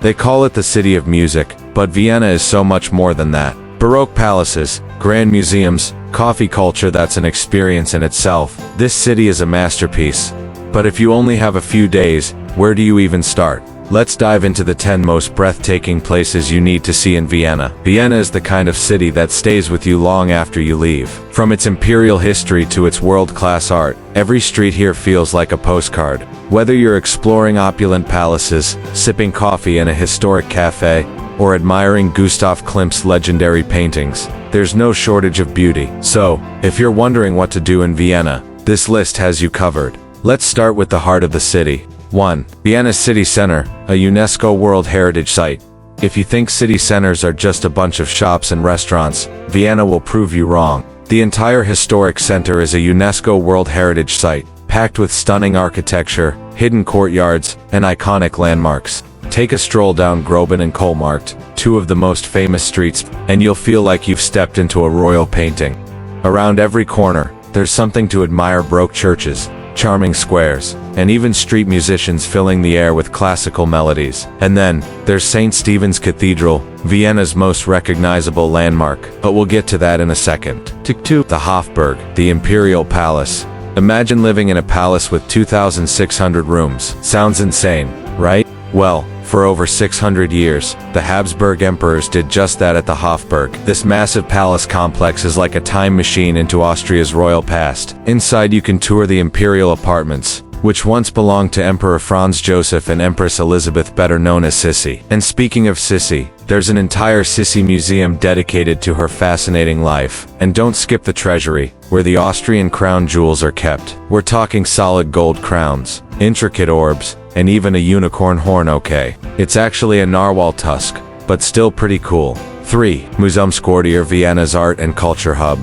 They call it the city of music, but Vienna is so much more than that. Baroque palaces, grand museums, coffee culture that's an experience in itself. This city is a masterpiece. But if you only have a few days, where do you even start? Let's dive into the 10 most breathtaking places you need to see in Vienna. Vienna is the kind of city that stays with you long after you leave. From its imperial history to its world-class art, every street here feels like a postcard. Whether you're exploring opulent palaces, sipping coffee in a historic cafe, or admiring Gustav Klimt's legendary paintings, there's no shortage of beauty. So, if you're wondering what to do in Vienna, this list has you covered. Let's start with the heart of the city. 1. Vienna's city center, a UNESCO World Heritage Site. If you think city centers are just a bunch of shops and restaurants, Vienna will prove you wrong. The entire historic center is a UNESCO World Heritage Site, packed with stunning architecture, hidden courtyards, and iconic landmarks. Take a stroll down Groben and Kohlmarkt, two of the most famous streets, and you'll feel like you've stepped into a royal painting. Around every corner, there's something to admire: Baroque churches, charming squares, and even street musicians filling the air with classical melodies. And then, there's St. Stephen's Cathedral, Vienna's most recognizable landmark, but we'll get to that in a second. 2. The Hofburg, the Imperial Palace. Imagine living in a palace with 2,600 rooms. Sounds insane, right? Well, for over 600 years, the Habsburg emperors did just that at the Hofburg. This massive palace complex is like a time machine into Austria's royal past. Inside you can tour the imperial apartments, which once belonged to Emperor Franz Joseph and Empress Elizabeth, better known as Sissi. And speaking of Sissi, there's an entire Sissi museum dedicated to her fascinating life. And don't skip the treasury, where the Austrian crown jewels are kept. We're talking solid gold crowns, intricate orbs, and even a unicorn horn. Okay, it's actually a narwhal tusk, but still pretty cool. 3. Museumsquartier, Vienna's art and culture hub.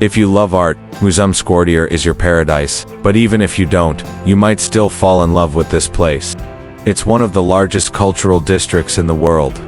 If you love art, Museumsquartier is your paradise. But even if you don't, you might still fall in love with this place. It's one of the largest cultural districts in the world,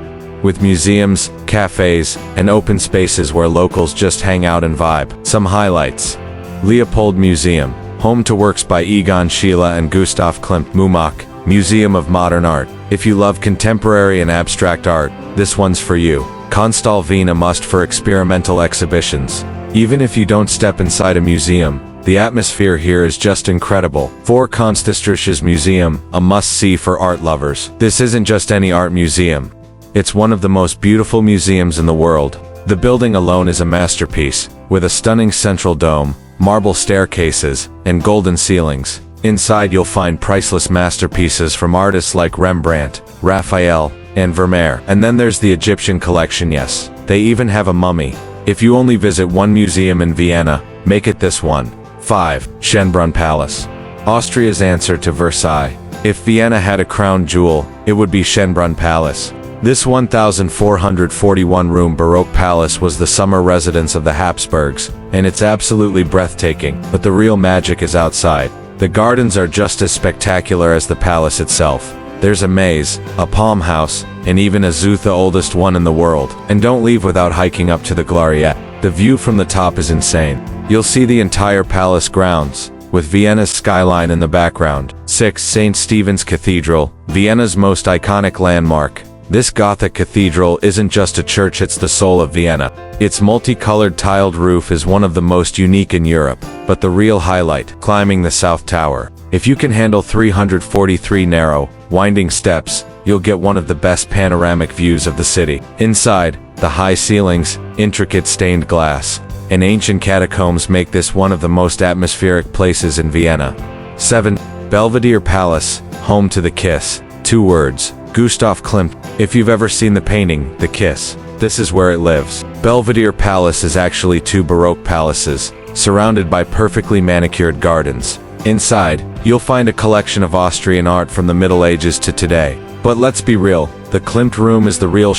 with museums, cafes, and open spaces where locals just hang out and vibe. Some highlights: Leopold Museum, home to works by Egon Schiele and Gustav Klimt. MUMAC, Museum of Modern Art. If you love contemporary and abstract art, this one's for you. Constal Wien, a must for experimental exhibitions. Even if you don't step inside a museum, the atmosphere here is just incredible. 4. Kunsthistorisches Museum, a must-see for art lovers. This isn't just any art museum. It's one of the most beautiful museums in the world. The building alone is a masterpiece, with a stunning central dome, marble staircases, and golden ceilings. Inside you'll find priceless masterpieces from artists like Rembrandt, Raphael, and Vermeer. And then there's the Egyptian collection. Yes, they even have a mummy. If you only visit one museum in Vienna, make it this one. 5. Schönbrunn Palace, Austria's answer to Versailles. If Vienna had a crown jewel, it would be Schönbrunn Palace. This 1,441-room Baroque palace was the summer residence of the Habsburgs, and it's absolutely breathtaking. But the real magic is outside. The gardens are just as spectacular as the palace itself. There's a maze, a palm house, and even a zoo, the oldest one in the world. And don't leave without hiking up to the Gloriette. The view from the top is insane. You'll see the entire palace grounds, with Vienna's skyline in the background. 6. St. Stephen's Cathedral, Vienna's most iconic landmark. This Gothic cathedral isn't just a church, it's the soul of Vienna. Its multicolored tiled roof is one of the most unique in Europe. But the real highlight, climbing the South Tower. If you can handle 343 narrow, winding steps, you'll get one of the best panoramic views of the city. Inside, the high ceilings, intricate stained glass, and ancient catacombs make this one of the most atmospheric places in Vienna. 7. Belvedere Palace, home to the Kiss. 2 words, Gustav Klimt. If you've ever seen the painting, The Kiss, this is where it lives. Belvedere Palace is actually 2 Baroque palaces, surrounded by perfectly manicured gardens. Inside, you'll find a collection of Austrian art from the Middle Ages to today. But let's be real, the Klimt room is the real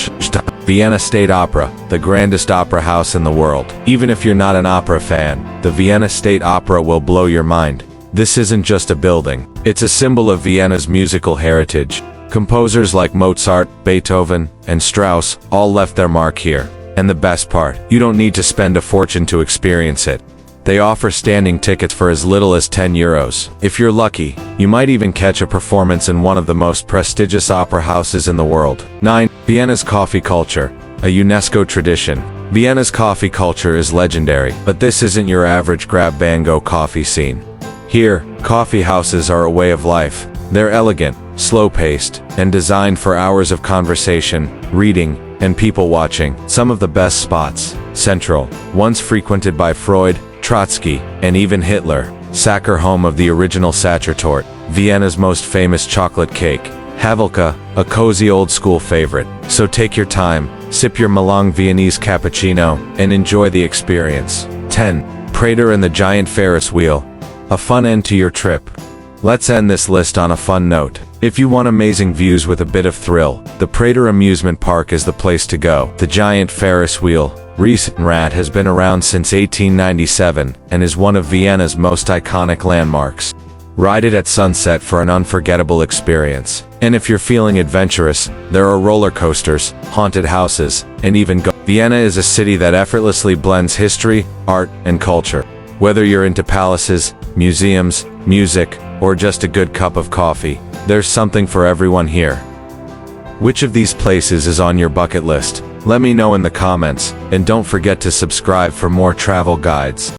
Vienna State Opera, the grandest opera house in the world. Even if you're not an opera fan, the Vienna State Opera will blow your mind. This isn't just a building, it's a symbol of Vienna's musical heritage. Composers like Mozart, Beethoven, and Strauss all left their mark here. And the best part, you don't need to spend a fortune to experience it. They offer standing tickets for as little as €10. If you're lucky, you might even catch a performance in one of the most prestigious opera houses in the world. 9. Vienna's coffee culture, a UNESCO tradition. Vienna's coffee culture is legendary, but this isn't your average grab-bang-go coffee scene. Here, coffee houses are a way of life. They're elegant, slow-paced, and designed for hours of conversation, reading, and people watching. Some of the best spots: Central, once frequented by Freud, Trotsky, and even Hitler. Sacher, home of the original Sacher torte, Vienna's most famous chocolate cake. Havelka, a cozy old-school favorite. So take your time, sip your Malong Viennese cappuccino, and enjoy the experience. 10. Prater and the giant Ferris wheel, a fun end to your trip. Let's end this list on a fun note. If you want amazing views with a bit of thrill, the Prater Amusement Park is the place to go. The giant Ferris wheel, Riesenrad, has been around since 1897 and is one of Vienna's most iconic landmarks. Ride it at sunset for an unforgettable experience. And if you're feeling adventurous, there are roller coasters, haunted houses, and even Vienna is a city that effortlessly blends history, art, and culture. Whether you're into palaces, museums, music, or just a good cup of coffee, there's something for everyone here. Which of these places is on your bucket list? Let me know in the comments, and don't forget to subscribe for more travel guides.